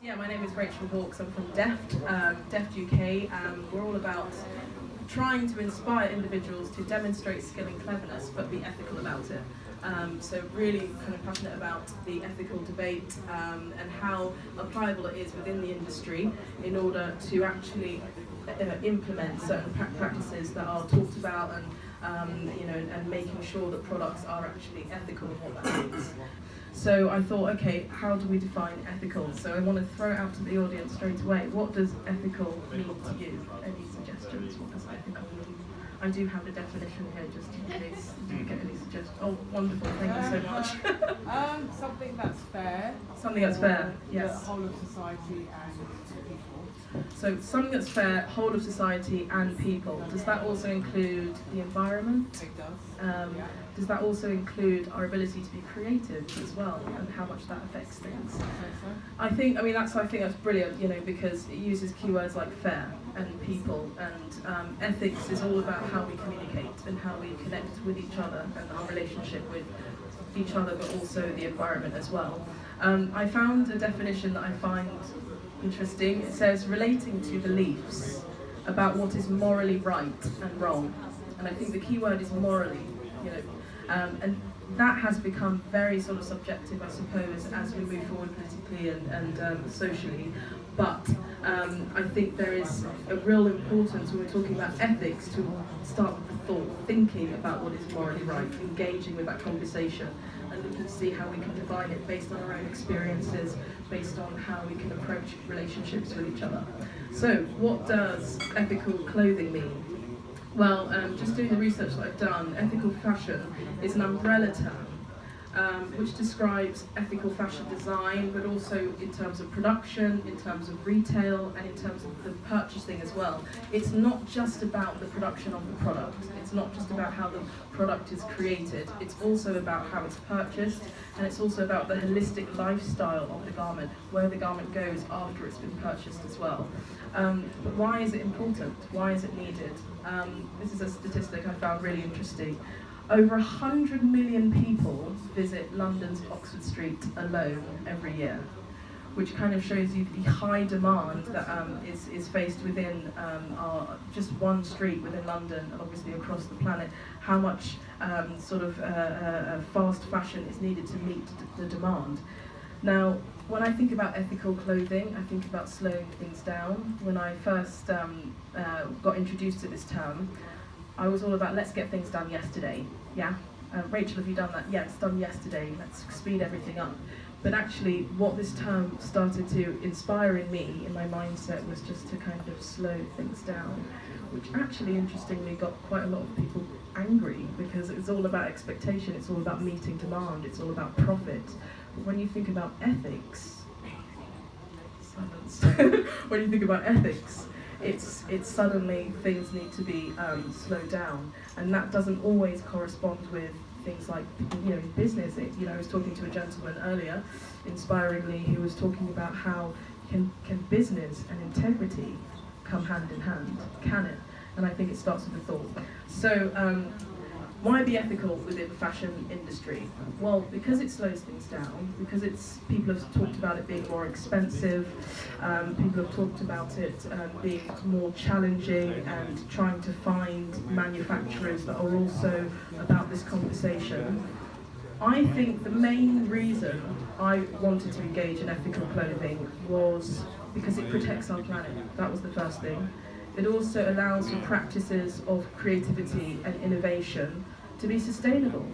Yeah, my name is Rachel Hawkes. I'm from Deft, Deft UK. We're all about trying to inspire individuals to demonstrate skill and cleverness, but be ethical about it. So really kind of passionate about the ethical debate and how applicable it is within the industry in order to actually implement certain practices that are talked about and making sure that products are actually ethical and what that means. So I thought, okay, how do we define ethical? So I want to throw it out to the audience straight away. What does ethical mean to you? Any suggestions? What does ethical mean? I do have a definition here, just in case you didn't get any suggestions. Oh, wonderful! Thank you so much. Something that's fair. Something that's fair. Yes. The whole of society and people. So something that's fair, whole of society and people. Does that also include the environment? It does. Yeah. Does that also include our ability to be creative as well, and how much that affects things? I think that's brilliant, because it uses keywords like fair and people, and ethics is all about how we communicate and how we connect with each other and our relationship with each other, but also the environment as well. I found a definition that I find interesting. It says relating to beliefs about what is morally right and wrong, and I think the key word is morally, and that has become very sort of subjective, I suppose, as we move forward politically and socially. But I think there is a real importance when we're talking about ethics to start with the thought, thinking about what is morally right, engaging with that conversation, and looking to see how we can define it based on our own experiences, based on how we can approach relationships with each other. So, what does ethical clothing mean? Well, just doing the research that I've done, ethical fashion is an umbrella term which describes ethical fashion design, but also in terms of production, in terms of retail, and in terms of the purchasing as well. It's not just about the production of the product, it's not just about how the product is created, it's also about how it's purchased, and it's also about the holistic lifestyle of the garment, where the garment goes after it's been purchased as well. But why is it important? Why is it needed? This is a statistic I found really interesting. Over 100 million people visit London's Oxford Street alone every year, which kind of shows you the high demand that is faced within just one street within London, and obviously across the planet, how much fast fashion is needed to meet the demand. Now, when I think about ethical clothing, I think about slowing things down. When I first got introduced to this term, I was all about let's get things done yesterday. Yeah, Rachel, have you done that? Yeah, it's done yesterday. Let's speed everything up. But actually, what this term started to inspire in me, in my mindset, was just to kind of slow things down, which actually, interestingly, got quite a lot of people angry, because it's all about expectation, it's all about meeting demand, it's all about profit. But when you think about ethics, silence. When you think about ethics, it's suddenly things need to be slowed down, and that doesn't always correspond with things like business. I was talking to a gentleman earlier, inspiringly, who was talking about how can business and integrity come hand in hand? Can it? And I think it starts with a thought. So why be ethical within the fashion industry? Well, because it slows things down, because people have talked about it being more expensive, people have talked about it being more challenging, and trying to find manufacturers that are also about this conversation. I think the main reason I wanted to engage in ethical clothing was because it protects our planet. That was the first thing. It also allows for practices of creativity and innovation to be sustainable.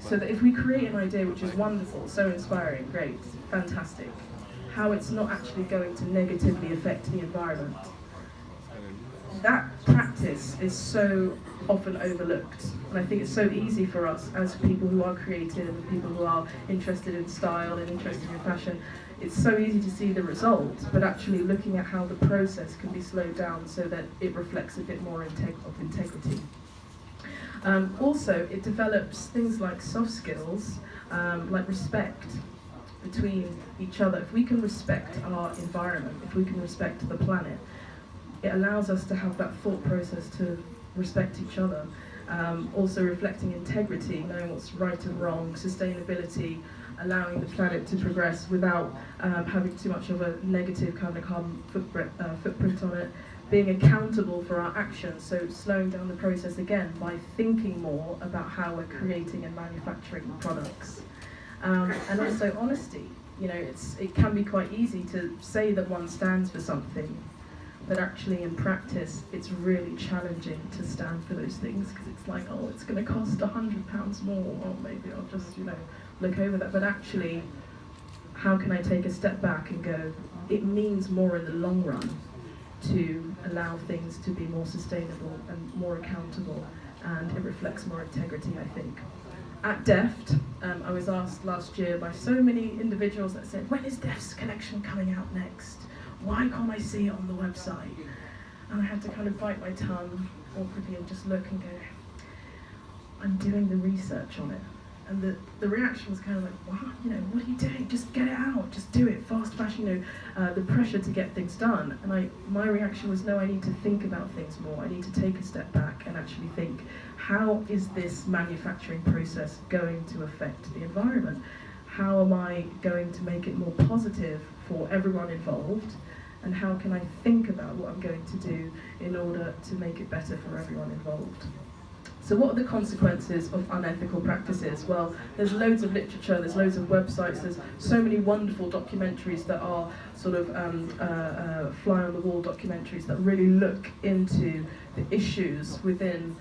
So that if we create an idea which is wonderful, so inspiring, great, fantastic, how it's not actually going to negatively affect the environment. That practice is so often overlooked, and I think it's so easy for us as people who are creative and people who are interested in style and interested in fashion. It's so easy to see the results, but actually looking at how the process can be slowed down so that it reflects a bit more of integrity. Also, it develops things like soft skills, like respect between each other. If we can respect our environment, if we can respect the planet, it allows us to have that thought process to respect each other. Also reflecting integrity, knowing what's right and wrong, sustainability, allowing the planet to progress without having too much of a negative kind of carbon footprint on it, being accountable for our actions, so slowing down the process again by thinking more about how we're creating and manufacturing products. And also honesty. You know, it can be quite easy to say that one stands for something, but actually in practice it's really challenging to stand for those things, because it's like, oh, it's going to cost £100 more, or maybe I'll just, you know, look over that. But actually, how can I take a step back and go, it means more in the long run to allow things to be more sustainable and more accountable, and it reflects more integrity, I think. At Deft, I was asked last year by so many individuals that said, when is Deft's collection coming out next? Why can't I see it on the website? And I had to kind of bite my tongue awkwardly and just look and go, I'm doing the research on it. And the reaction was kind of like, what? You know, what are you doing? Just get it out, just do it, fast fashion, you know, the pressure to get things done. And my reaction was, no, I need to think about things more. I need to take a step back and actually think, how is this manufacturing process going to affect the environment? How am I going to make it more positive for everyone involved? And how can I think about what I'm going to do in order to make it better for everyone involved? So what are the consequences of unethical practices? Well, there's loads of literature, there's loads of websites, there's so many wonderful documentaries that are sort of fly-on-the-wall documentaries that really look into the issues within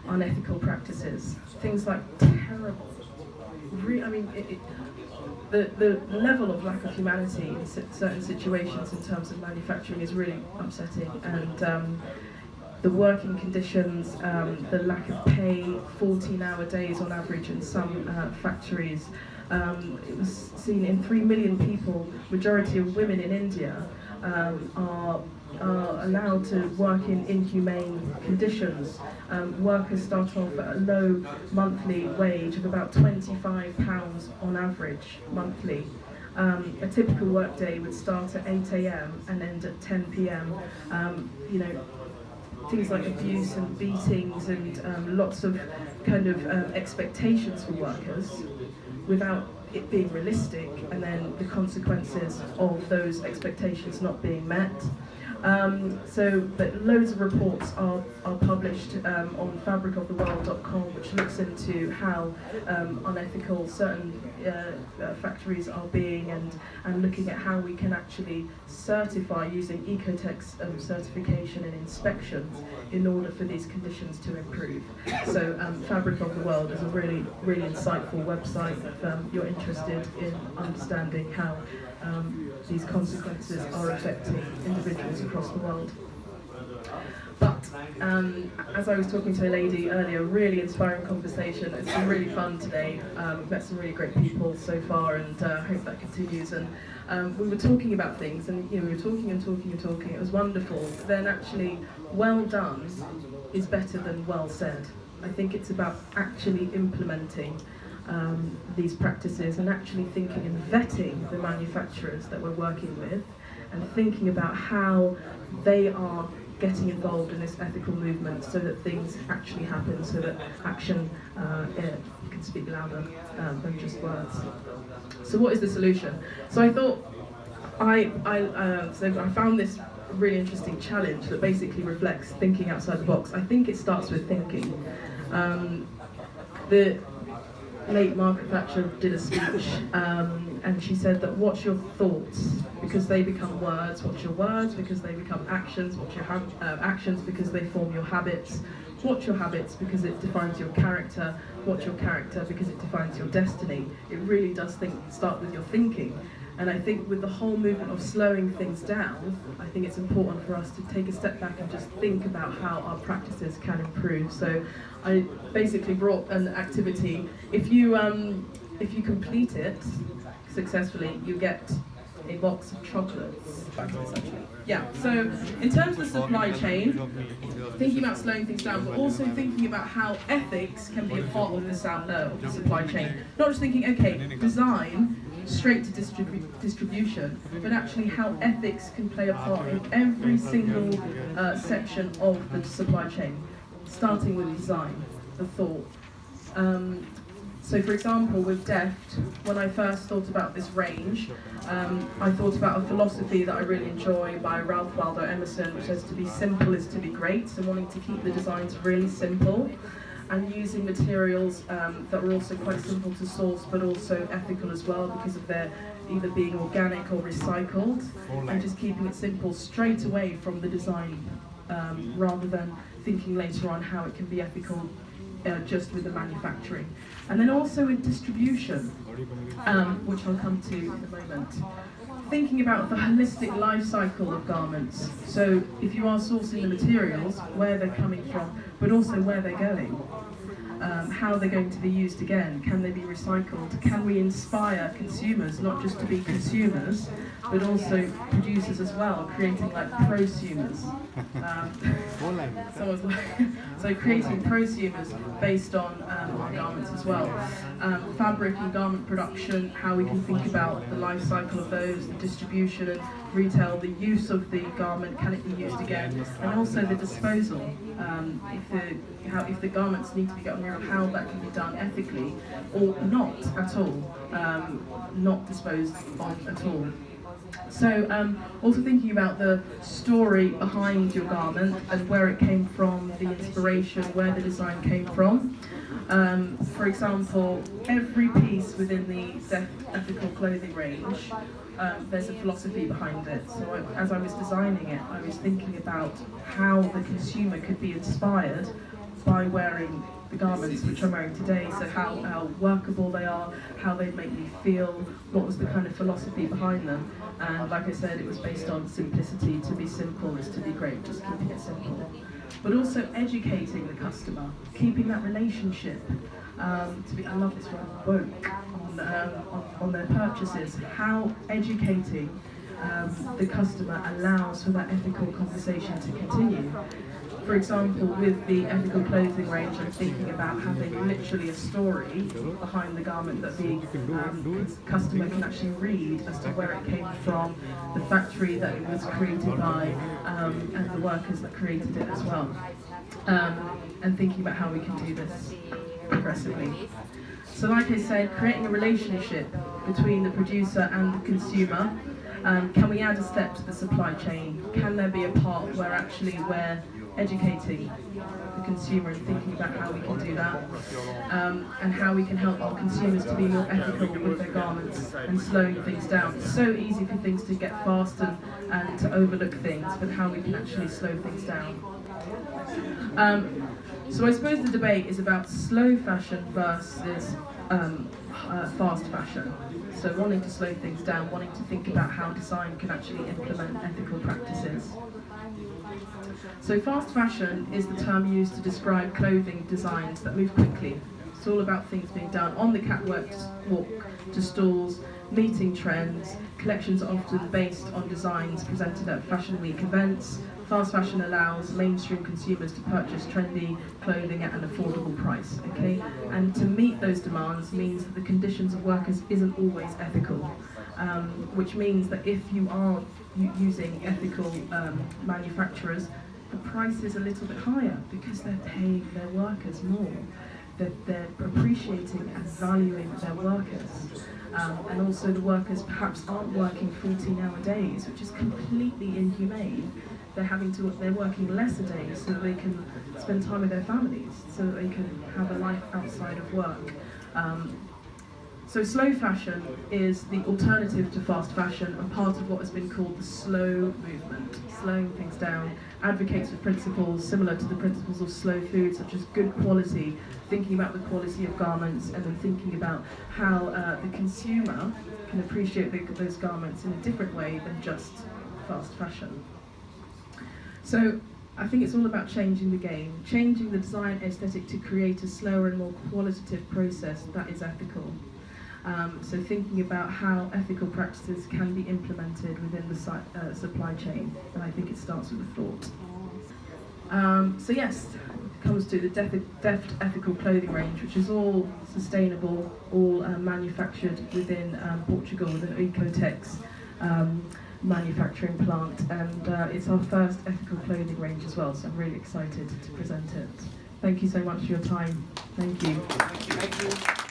unethical practices. Things like terrible, the level of lack of humanity in certain situations in terms of manufacturing is really upsetting, and the working conditions, the lack of pay, 14-hour days on average in some factories. It was seen in 3 million people, majority of women in India, are allowed to work in inhumane conditions. Workers start off at a low monthly wage of about £25 on average monthly. A typical workday would start at 8 a.m. and end at 10 p.m. You know, things like abuse and beatings and lots of kind of expectations for workers without it being realistic, and then the consequences of those expectations not being met. But loads of reports are published on fabricoftheworld.com, which looks into how unethical certain factories are being, and looking at how we can actually certify using Ecotech's certification and inspections in order for these conditions to improve. So Fabric of the World is a really, really insightful website if you're interested in understanding how these consequences are affecting individuals across the world. But as I was talking to a lady earlier, really inspiring conversation. It's been really fun today. We've met some really great people so far, and I hope that continues. And we were talking about things, and you know, we were talking and talking and talking. It was wonderful. But then actually, well done is better than well said. I think it's about actually implementing these practices and actually thinking and vetting the manufacturers that we're working with, and thinking about how they are getting involved in this ethical movement so that things actually happen, so that action can speak louder than just words. So what is the solution? So I thought, I found this really interesting challenge that basically reflects thinking outside the box. I think it starts with thinking. The late Margaret Thatcher did a speech, and she said that what's your thoughts, because they become words. What's your words, because they become actions. What's your actions, because they form your habits. What's your habits, because it defines your character. What's your character, because it defines your destiny. It really does start with your thinking. And I think with the whole movement of slowing things down, I think it's important for us to take a step back and just think about how our practices can improve. So I basically brought an activity. If you complete it successfully, you get a box of chocolates. Yeah, so in terms of the supply chain, thinking about slowing things down, but also thinking about how ethics can be a part of the supply chain. Not just thinking, okay, design, straight to distribution, but actually how ethics can play a part in every single section of the supply chain, starting with design, the thought. So for example, with Deft, when I first thought about this range, I thought about a philosophy that I really enjoy by Ralph Waldo Emerson, which says to be simple is to be great, so wanting to keep the designs really simple and using materials that are also quite simple to source but also ethical as well because of their either being organic or recycled, and just keeping it simple straight away from the design rather than thinking later on how it can be ethical just with the manufacturing. And then also in distribution, which I'll come to in a moment. Thinking about the holistic life cycle of garments. So if you are sourcing the materials, where they're coming from, but also where they're going. How they're going to be used again. Can they be recycled? Can we inspire consumers not just to be consumers, but also producers as well, creating like prosumers? So creating prosumers based on our garments as well. Fabric and garment production, how we can think about the life cycle of those, the distribution and retail, the use of the garment, can it be used again, and also the disposal. If the garments need to be gotten rid of, how that can be done ethically or not at all, not disposed of at all. So also thinking about the story behind your garment and where it came from, the inspiration, where the design came from. For example, every piece within the Deft ethical clothing range, there's a philosophy behind it. So as I was designing it, I was thinking about how the consumer could be inspired by wearing the garments which I'm wearing today, so how workable they are, how they make me feel, what was the kind of philosophy behind them. And like I said, it was based on simplicity. To be simple is to be great, just keeping it simple. But also educating the customer, keeping that relationship, I love this word, woke, on their purchases, how educating the customer allows for that ethical conversation to continue. For example, with the ethical clothing range, I'm thinking about having literally a story behind the garment that the customer can actually read as to where it came from, the factory that it was created by, and the workers that created it as well. And thinking about how we can do this progressively. So like I said, creating a relationship between the producer and the consumer. Can we add a step to the supply chain? Can there be a part where actually we're educating the consumer and thinking about how we can do that, and how we can help our consumers to be more ethical with their garments and slowing things down. It's so easy for things to get fast and to overlook things, but how we can actually slow things down. So I suppose the debate is about slow fashion versus fast fashion. So wanting to slow things down, wanting to think about how design can actually implement ethical practices. So fast fashion is the term used to describe clothing designs that move quickly. It's all about things being done on the catwalk to stalls, meeting trends. Collections are often based on designs presented at Fashion Week events. Fast fashion allows mainstream consumers to purchase trendy clothing at an affordable price, okay? And to meet those demands means that the conditions of workers isn't always ethical, which means that if you are using ethical manufacturers, the price is a little bit higher because they're paying their workers more. They're appreciating and valuing their workers. And also the workers perhaps aren't working 14-hour days, which is completely inhumane. They're working less a day so that they can spend time with their families, so that they can have a life outside of work. So slow fashion is the alternative to fast fashion and part of what has been called the slow movement, slowing things down, advocates for principles similar to the principles of slow food, such as good quality, thinking about the quality of garments, and then thinking about how the consumer can appreciate those garments in a different way than just fast fashion. So I think it's all about changing the game, changing the design aesthetic to create a slower and more qualitative process that is ethical. So thinking about how ethical practices can be implemented within the supply chain, and I think it starts with a thought. So yes, it comes to the Deft ethical clothing range, which is all sustainable, all manufactured within Portugal with an Ecotex manufacturing plant, and it's our first ethical clothing range as well, so I'm really excited to present it. Thank you so much for your time. Thank you. Thank you.